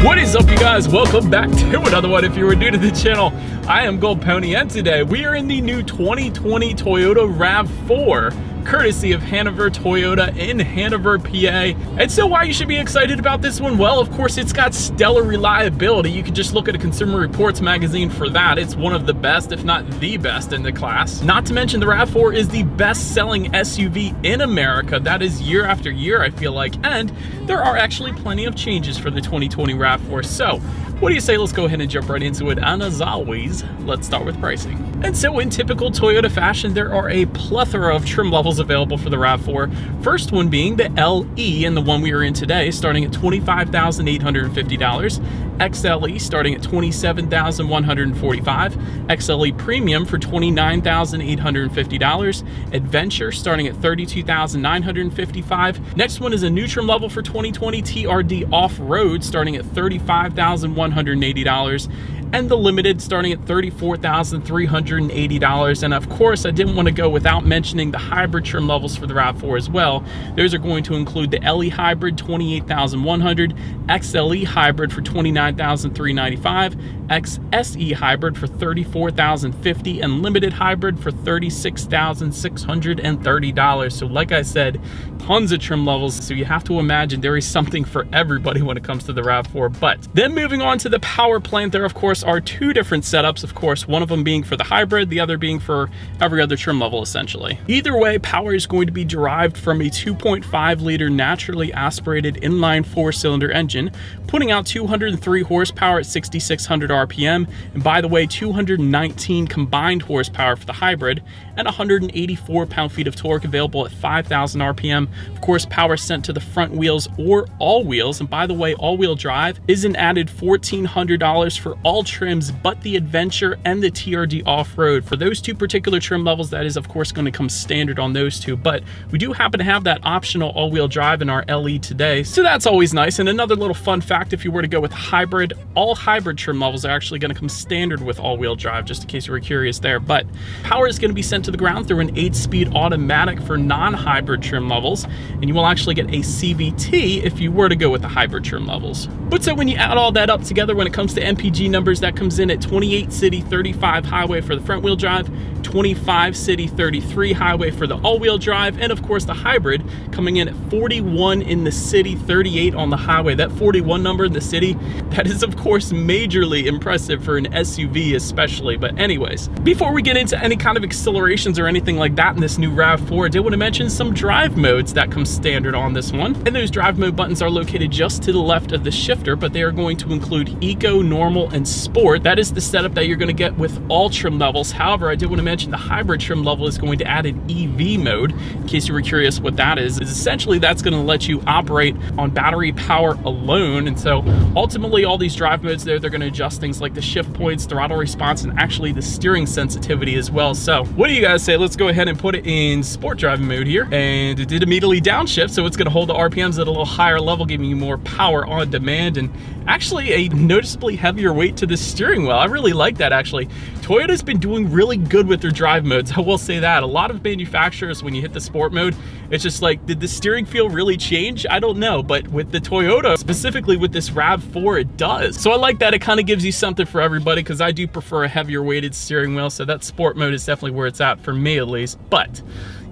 What is up, you guys? Welcome back to another one. If you were new to the channel, I am Gold Pony, and today we are in the new 2020 Toyota RAV4, courtesy of Hanover Toyota in Hanover, PA. And so why you should be excited about this one? Well, of course, it's got stellar reliability. You can just look at a Consumer Reports magazine for that. It's one of the best, if not the best in the class. Not to mention the RAV4 is the best-selling SUV in America. That is year after year, I feel like. And there are actually plenty of changes for the 2020 RAV4. So what do you say? Let's go ahead and jump right into it. And as always, let's start with pricing. And so in typical Toyota fashion, there are a plethora of trim levels available for the RAV4. First one being the LE, and the one we are in today, starting at $25,850. XLE starting at $27,145. XLE Premium for $29,850. Adventure starting at $32,955. Next one is a new trim level for 2020 TRD Off-Road starting at $35,180. And the Limited starting at $34,380. And of course, I didn't want to go without mentioning the hybrid trim levels for the RAV4 as well. Those are going to include the LE Hybrid, $28,100, XLE Hybrid for $29,395, XSE Hybrid for $34,050, and Limited Hybrid for $36,630. So like I said, tons of trim levels. So you have to imagine there is something for everybody when it comes to the RAV4. But then moving on to the power plant, there of course are two different setups, of course, one of them being for the hybrid, the other being for every other trim level essentially. Either way, power is going to be derived from a 2.5 liter naturally aspirated inline 4-cylinder engine, putting out 203 horsepower at 6,600 RPM, and by the way, 219 combined horsepower for the hybrid, and 184 pound-feet of torque available at 5,000 RPM. Of course, power sent to the front wheels or all wheels, and by the way, all-wheel drive is an added $1,400 for all trims but the Adventure and the TRD Off-Road. For those two particular trim levels, that is of course going to come standard on those two, but we do happen to have that optional all-wheel drive in our LE today, so that's always nice. And another little fun fact, if you were to go with hybrid, all hybrid trim levels are actually going to come standard with all-wheel drive, just in case you were curious there. But power is going to be sent to the ground through an 8-speed automatic for non-hybrid trim levels, and you will actually get a CVT if you were to go with the hybrid trim levels. But so when you add all that up together, when it comes to MPG numbers, that comes in at 28 city, 35 highway for the front wheel drive, 25 city, 33 highway for the all-wheel drive, and of course the hybrid coming in at 41 in the city, 38 on the highway. That 41 number in the city, that is of course majorly impressive for an SUV especially. But anyways, before we get into any kind of accelerations or anything like that in this new RAV4, I did want to mention some drive modes that come standard on this one. And those drive mode buttons are located just to the left of the shifter, but they are going to include Eco, Normal, and Sport. That is the setup that you're going to get with all trim levels. However, I did want to mention the hybrid trim level is going to add an EV mode. In case you were curious what that is essentially that's going to let you operate on battery power alone. And so ultimately all these drive modes there, they're going to adjust things like the shift points, throttle response, and actually the steering sensitivity as well. So what do you guys say? Let's go ahead and put it in sport driving mode here. And it did immediately downshift, so it's going to hold the RPMs at a little higher level, giving you more power on demand, and actually a noticeably heavier weight to the steering wheel. I really like that actually. Toyota's been doing really good with their drive modes, I will say that. A lot of manufacturers, when you hit the sport mode, it's just like, did the steering feel really change? I don't know, but with the Toyota, specifically with this RAV4, it does. So I like that. It kind of gives you something for everybody, because I do prefer a heavier weighted steering wheel, so that sport mode is definitely where it's at for me at least. But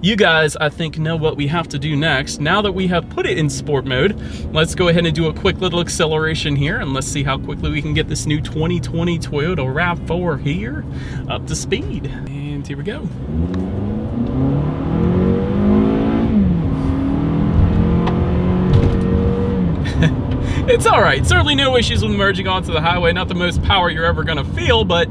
you guys, I think, know what we have to do next. Now that we have put it in sport mode, let's go ahead and do a quick little acceleration here, and let's see how quickly we can get this new 2020 Toyota RAV4 here up to speed. And here we go. It's all right. Certainly no issues with merging onto the highway. Not the most power you're ever gonna feel, but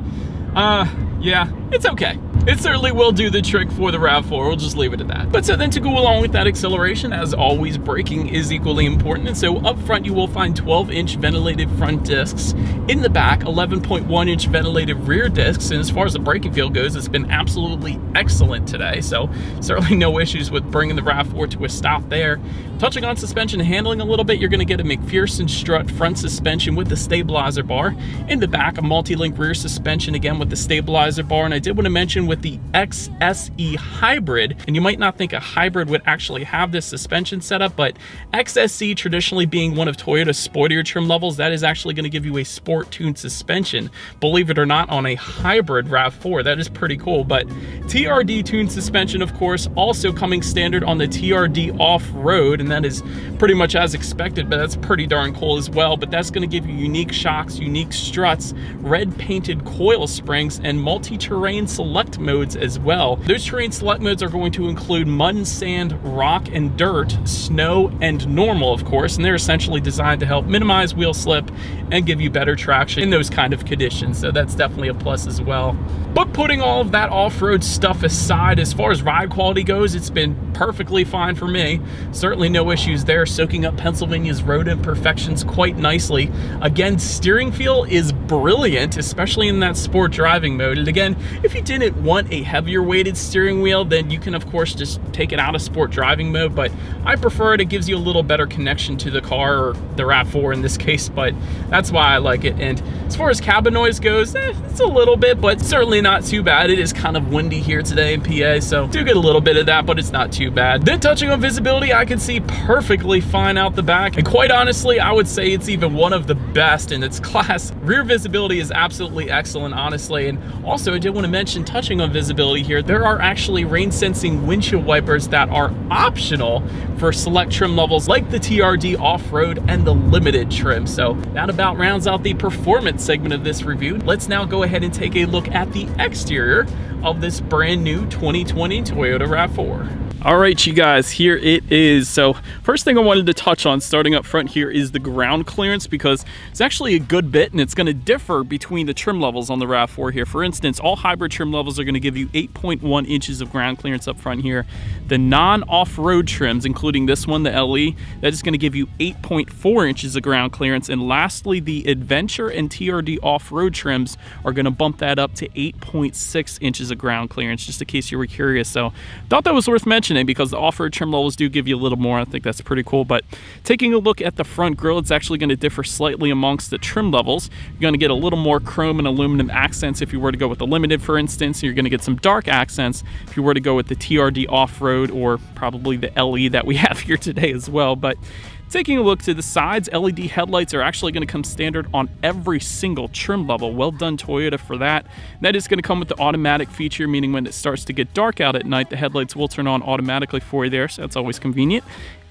yeah, it's okay. It certainly will do the trick for the RAV4, we'll just leave it at that. But so then to go along with that acceleration, as always, braking is equally important. And so up front, you will find 12-inch ventilated front discs. In the back, 11.1-inch ventilated rear discs. And as far as the braking feel goes, it's been absolutely excellent today. So certainly no issues with bringing the RAV4 to a stop there. Touching on suspension and handling a little bit, you're gonna get a McPherson strut front suspension with the stabilizer bar. In the back, a multi-link rear suspension, again with the stabilizer bar. And I did want to mention with with the XSE Hybrid. And you might not think a hybrid would actually have this suspension setup, but XSE traditionally being one of Toyota's sportier trim levels, that is actually going to give you a sport tuned suspension, believe it or not, on a hybrid RAV4. That is pretty cool. But TRD tuned suspension, of course, also coming standard on the TRD off-road, and that is pretty much as expected, but that's pretty darn cool as well. But that's going to give you unique shocks, unique struts, red painted coil springs, and multi-terrain select modes as well. Those terrain select modes are going to include mud, sand, rock and dirt, snow, and normal, of course, and they're essentially designed to help minimize wheel slip and give you better traction in those kind of conditions. So that's definitely a plus as well. But putting all of that off-road stuff aside, as far as ride quality goes, it's been perfectly fine for me. Certainly no issues there, soaking up Pennsylvania's road imperfections quite nicely. Again, steering feel is brilliant, especially in that sport driving mode. And again, if you didn't want a heavier weighted steering wheel, then you can of course just take it out of sport driving mode, but I prefer it. It gives you a little better connection to the car, or the RAV4 in this case, but that's why I like it. And as far as cabin noise goes, it's a little bit, but certainly not too bad. It is kind of windy here today in PA, so do get a little bit of that, but it's not too bad. Then touching on visibility, I can see perfectly fine out the back, and quite honestly, I would say it's even one of the best in its class. Rear visibility is absolutely excellent, honestly. And also, I did want to mention, touching on visibility here, there are actually rain sensing windshield wipers that are optional for select trim levels like the TRD off-road and the limited trim. So that about rounds out the performance segment of this review. Let's now go ahead and take a look at the exterior of this brand new 2020 Toyota RAV4. All right, you guys, here it is. So first thing I wanted to touch on starting up front here is the ground clearance, because it's actually a good bit and it's going to differ between the trim levels on the RAV4 here. For instance, all hybrid trim levels are going to give you 8.1 inches of ground clearance up front here. The non-off-road trims, including this one, the LE, that is going to give you 8.4 inches of ground clearance. And lastly, the Adventure and TRD off-road trims are going to bump that up to 8.6 inches of ground clearance, just in case you were curious. So thought that was worth mentioning, because the off-road trim levels do give you a little more. I think that's pretty cool. But taking a look at the front grille, it's actually going to differ slightly amongst the trim levels. You're going to get a little more chrome and aluminum accents if you were to go with the limited, for instance. You're going to get some dark accents if you were to go with the TRD off-road, or probably the LE that we have here today as well. But taking a look to the sides, LED headlights are actually going to come standard on every single trim level. Well done, Toyota, for that. That is going to come with the automatic feature, meaning when it starts to get dark out at night, the headlights will turn on automatically for you there, so that's always convenient.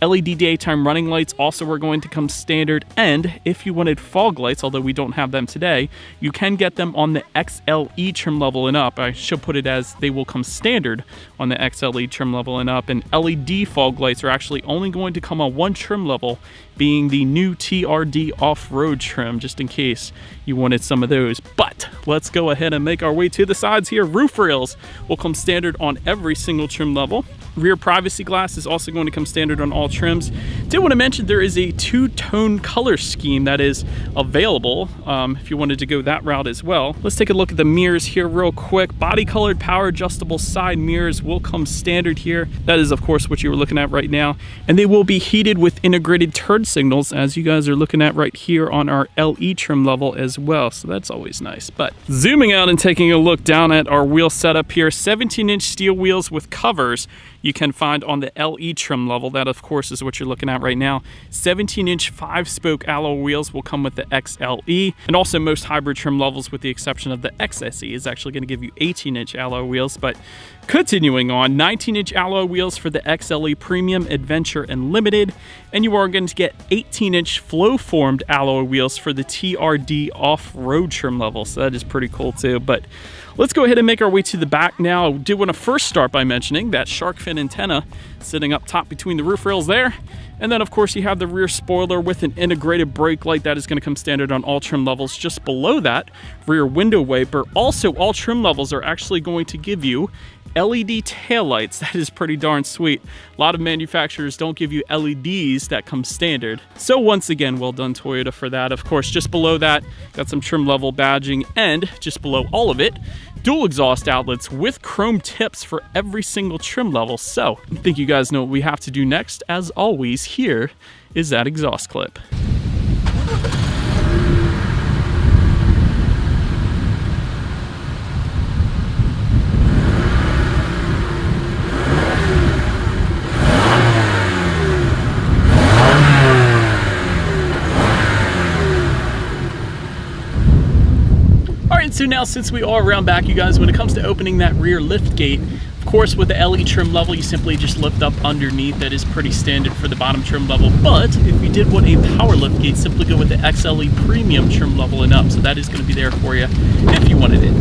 LED daytime running lights also are going to come standard, and if you wanted fog lights, although we don't have them today, you can get them on the XLE trim level and up. I should put it as they will come standard on the XLE trim level and up, and LED fog lights are actually only going to come on one trim level, being the new TRD off-road trim, just in case you wanted some of those. But let's go ahead and make our way to the sides here. Roof rails will come standard on every single trim level. Rear privacy glass is also going to come standard on all trims. Did want to mention there is a two-tone color scheme that is available if you wanted to go that route as well. Let's take a look at the mirrors here real quick. Body colored power adjustable side mirrors will come standard here. That is of course what you were looking at right now, and they will be heated with integrated turn signals, as you guys are looking at right here on our LE trim level as well, so that's always nice. But zooming out and taking a look down at our wheel setup here, 17-inch steel wheels with covers you can find on the LE trim level. That of course is what you're looking at right now. 17-inch 5-spoke alloy wheels will come with the XLE, and also most hybrid trim levels, with the exception of the XSE, is actually going to give you 18-inch alloy wheels. But continuing on, 19-inch alloy wheels for the XLE Premium, Adventure, and Limited, and you are going to get 18-inch flow-formed alloy wheels for the TRD off-road trim level, so that is pretty cool too. But let's go ahead and make our way to the back now. I did want to first start by mentioning that shark fin antenna sitting up top between the roof rails there. And then of course you have the rear spoiler with an integrated brake light that is going to come standard on all trim levels. Just below that, rear window wiper. Also, all trim levels are actually going to give you LED taillights. That is pretty darn sweet. A lot of manufacturers don't give you LEDs that come standard. So once again, well done Toyota for that. Of course, just below that, got some trim level badging, and just below all of it, dual exhaust outlets with chrome tips for every single trim level. So I think you guys know what we have to do next. As always, here is that exhaust clip. so now since we are around back, you guys, when it comes to opening that rear lift gate, of course, with the LE trim level, you simply just lift up underneath. That is pretty standard for the bottom trim level. But if you did want a power lift gate, simply go with the XLE premium trim level and up. So that is going to be there for you if you wanted it.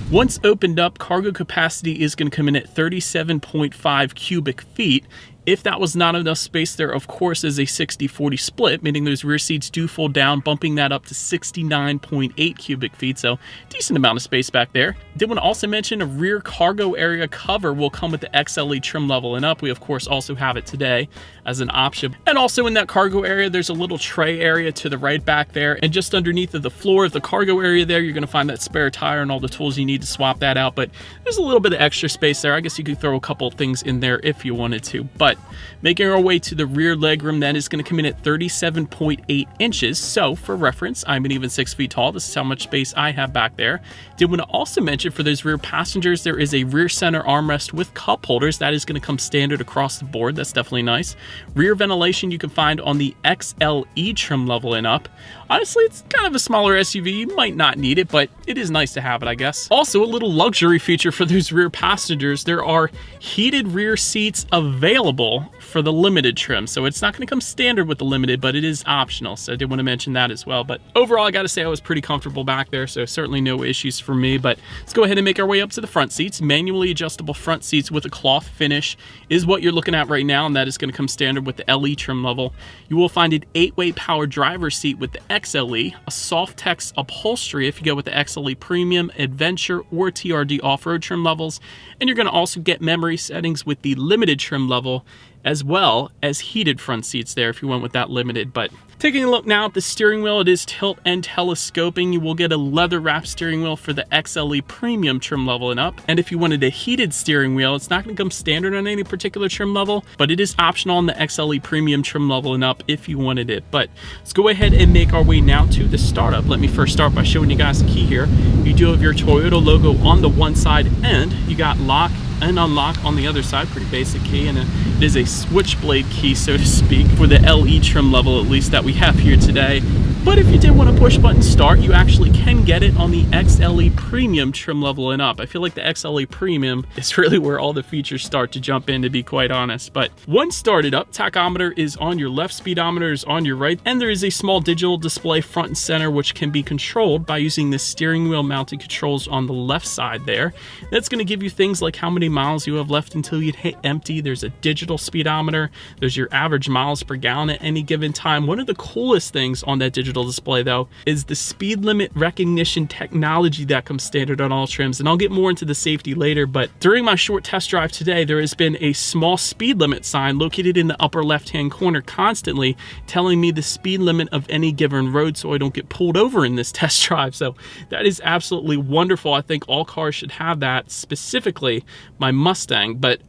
Once opened up, cargo capacity is going to come in at 37.5 cubic feet. If that was not enough space, there of course is a 60-40 split, meaning those rear seats do fold down, bumping that up to 69.8 cubic feet, so decent amount of space back there. Did want to also mention a rear cargo area cover will come with the XLE trim level and up. We of course also have it today as an option. And also in that cargo area, there's a little tray area to the right back there, and just underneath of the floor of the cargo area there, you're going to find that spare tire and all the tools you need to swap that out, but there's a little bit of extra space there. I guess you could throw a couple things in there if you wanted to, but making our way to the rear legroom, that is going to come in at 37.8 inches. So for reference, I'm an even 6 feet tall. This is how much space I have back there. Did want to also mention for those rear passengers, there is a rear center armrest with cup holders. That is going to come standard across the board. That's definitely nice. Rear ventilation you can find on the XLE trim level and up. Honestly, it's kind of a smaller SUV. You might not need it, but it is nice to have it, I guess. Also, a little luxury feature for those rear passengers, there are heated rear seats available for the limited trim. So it's not going to come standard with the limited, but it is optional. So I did want to mention that as well. But overall, I got to say I was pretty comfortable back there, so certainly no issues for me. But let's go ahead and make our way up to the front seats. Manually adjustable front seats with a cloth finish is what you're looking at right now, and that is going to come standard with the LE trim level. You will find an 8-way power driver's seat with the XLE, a soft text upholstery if you go with the XLE Premium, Adventure, or TRD off-road trim levels, and you're going to also get memory settings with the limited trim level, as well as heated front seats there if you went with that limited. But taking a look now at the steering wheel, it is tilt and telescoping. You will get a leather wrap steering wheel for the XLE Premium trim level and up. And if you wanted a heated steering wheel, it's not going to come standard on any particular trim level, but it is optional on the XLE Premium trim level and up if you wanted it. But let's go ahead and make our way now to the startup. Let me first start by showing you guys the key here. You do have your Toyota logo on the one side, and you got lock and unlock on the other side. Pretty basic key, and it is a switchblade key, so to speak, for the LE trim level, at least that we have here today. But if you did want to push button start, you actually can get it on the XLE Premium trim level and up. I feel like the XLE Premium is really where all the features start to jump in, to be quite honest. But once started up, tachometer is on your left, speedometer is on your right, and there is a small digital display front and center which can be controlled by using the steering wheel mounted controls on the left side there. That's going to give you things like how many miles you have left until you'd hit empty. There's a digital speedometer. There's your average miles per gallon at any given time. One of the coolest things on that digital display though is the speed limit recognition technology that comes standard on all trims, and I'll get more into the safety later. But during my short test drive today, there has been a small speed limit sign located in the upper left hand corner constantly telling me the speed limit of any given road so I don't get pulled over in this test drive. So that is absolutely wonderful. I think all cars should have that, specifically my Mustang, but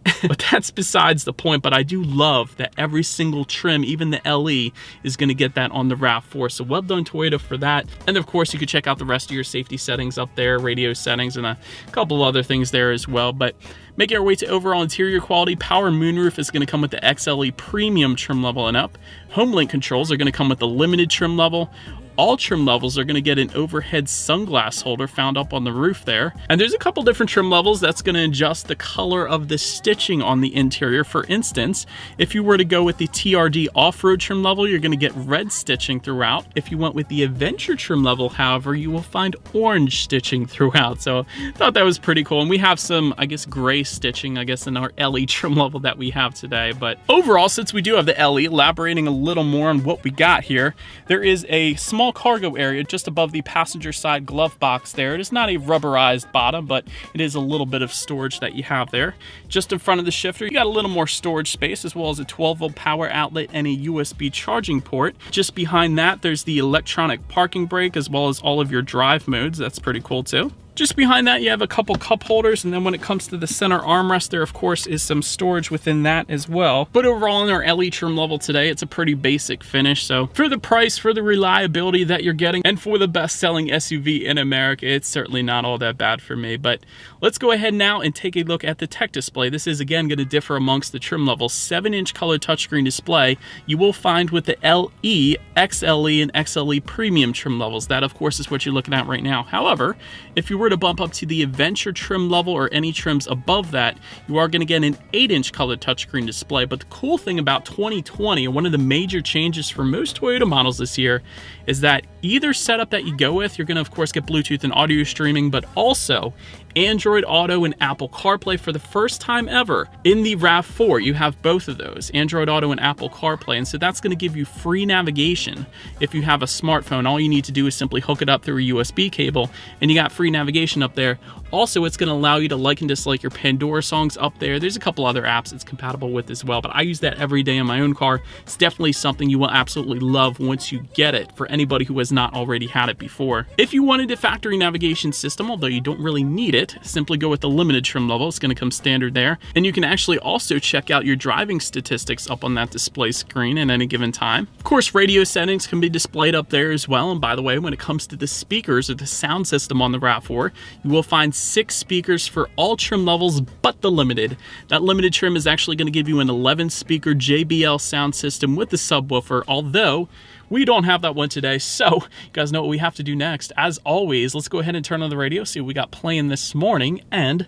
that's besides the point. But I do love that every single trim, even the LE, is going to get that on the RAV4. So well done Toyota for that. And of course you could check out the rest of your safety settings up there, radio settings, and a couple other things there as well. But making our way to overall interior quality, power moonroof is going to come with the XLE Premium trim level and up. Home link controls are going to come with the limited trim level. All trim levels are going to get an overhead sunglass holder found up on the roof there. And there's a couple different trim levels that's going to adjust the color of the stitching on the interior. For instance, if you were to go with the TRD off-road trim level, you're going to get red stitching throughout. If you went with the Adventure trim level, however, you will find orange stitching throughout. So I thought that was pretty cool. And we have some, I guess, gray stitching, I guess, in our LE trim level that we have today. But overall, since we do have the LE, elaborating a little more on what we got here, there is a small cargo area just above the passenger side glove box there. It is not a rubberized bottom, but it is a little bit of storage that you have there. Just in front of the shifter, you got a little more storage space, as well as a 12-volt power outlet and a USB charging port. Just behind that, there's the electronic parking brake, as well as all of your drive modes. That's pretty cool too. Just behind that, you have a couple cup holders, and then when it comes to the center armrest, there of course is some storage within that as well. But overall in our LE trim level today, it's a pretty basic finish. So for the price, for the reliability that you're getting, and for the best-selling SUV in America, it's certainly not all that bad for me. But let's go ahead now and take a look at the tech display. This is again going to differ amongst the trim levels. 7-inch color touchscreen display you will find with the LE, XLE, and XLE premium trim levels. That of course is what you're looking at right now. However, if you were to bump up to the Adventure trim level or any trims above that, you are going to get an 8-inch color touchscreen display. But the cool thing about 2020, and one of the major changes for most Toyota models this year, is that either setup that you go with, you're going to of course get Bluetooth and audio streaming, but also Android Auto and Apple CarPlay. For the first time ever in the RAV4, you have both of those, Android Auto and Apple CarPlay, and so that's going to give you free navigation. If you have a smartphone, all you need to do is simply hook it up through a USB cable, and you got free navigation up there. Also, it's going to allow you to like and dislike your Pandora songs up there. There's a couple other apps it's compatible with as well, but I use that every day in my own car. It's definitely something you will absolutely love once you get it, for anybody who has not already had it before. If you wanted a factory navigation system, although you don't really need it, simply go with the limited trim level. It's going to come standard there. And you can actually also check out your driving statistics up on that display screen at any given time. Of course, radio settings can be displayed up there as well. And by the way, when it comes to the speakers or the sound system on the RAV4, you will find 6 speakers for all trim levels but the limited. That limited trim is actually going to give you an 11-speaker JBL sound system with the subwoofer, although we don't have that one today. So you guys know what we have to do next. As always, let's go ahead and turn on the radio, see what we got playing this morning, and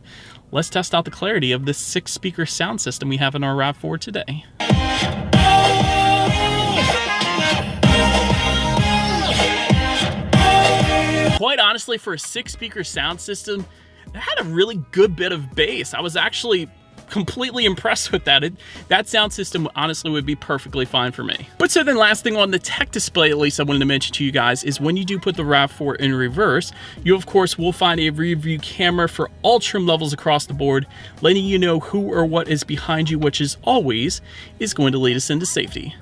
let's test out the clarity of this 6-speaker sound system we have in our RAV4 today. Quite honestly, for a 6-speaker sound system, it had a really good bit of bass. I was actually completely impressed with that. That sound system honestly would be perfectly fine for me. But so then last thing on the tech display, at least I wanted to mention to you guys, is when you do put the RAV4 in reverse, you of course will find a rear view camera for all trim levels across the board, letting you know who or what is behind you, which is always going to lead us into safety.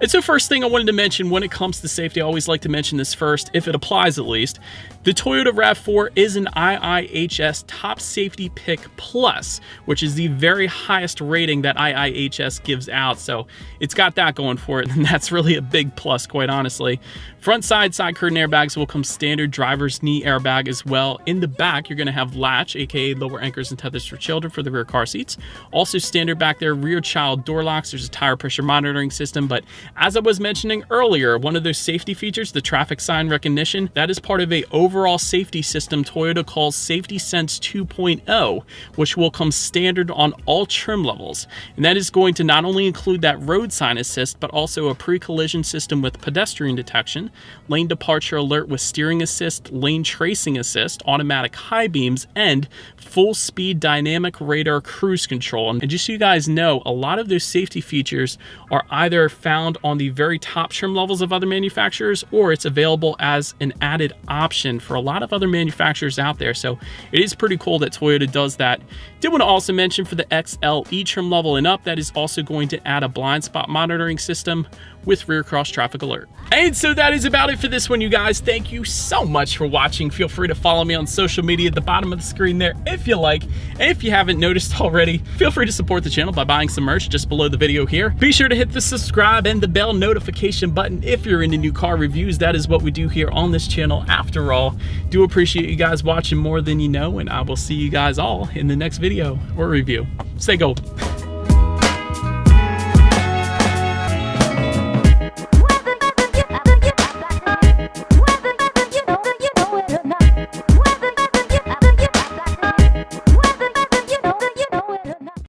And so first thing I wanted to mention when it comes to safety, I always like to mention this first, if it applies at least. The Toyota RAV4 is an IIHS Top Safety Pick Plus, which is the very highest rating that IIHS gives out. So it's got that going for it, and that's really a big plus, quite honestly. Front side curtain airbags will come standard, driver's knee airbag as well. In the back, you're going to have latch, aka lower anchors and tethers for children for the rear car seats. Also standard back there, rear child door locks. There's a tire pressure monitoring system, but as I was mentioning earlier, one of those safety features, the traffic sign recognition, that is part of a overall safety system Toyota calls Safety Sense 2.0, which will come standard on all trim levels. And that is going to not only include that road sign assist, but also a pre-collision system with pedestrian detection, lane departure alert with steering assist, lane tracing assist, automatic high beams, and full speed dynamic radar cruise control. And just so you guys know, a lot of those safety features are either found on the very top trim levels of other manufacturers, or it's available as an added option for a lot of other manufacturers out there. So it is pretty cool that Toyota does that. Did want to also mention for the XLE trim level and up, that is also going to add a blind spot monitoring system with rear cross traffic alert. And so that is about it for this one, you guys. Thank you so much for watching. Feel free to follow me on social media at the bottom of the screen there if you like. And if you haven't noticed already, feel free to support the channel by buying some merch just below the video here. Be sure to hit the subscribe and the bell notification button if you're into new car reviews. That is what we do here on this channel after all. Do appreciate you guys watching more than you know, and I will see you guys all in the next video or review. Stay gold.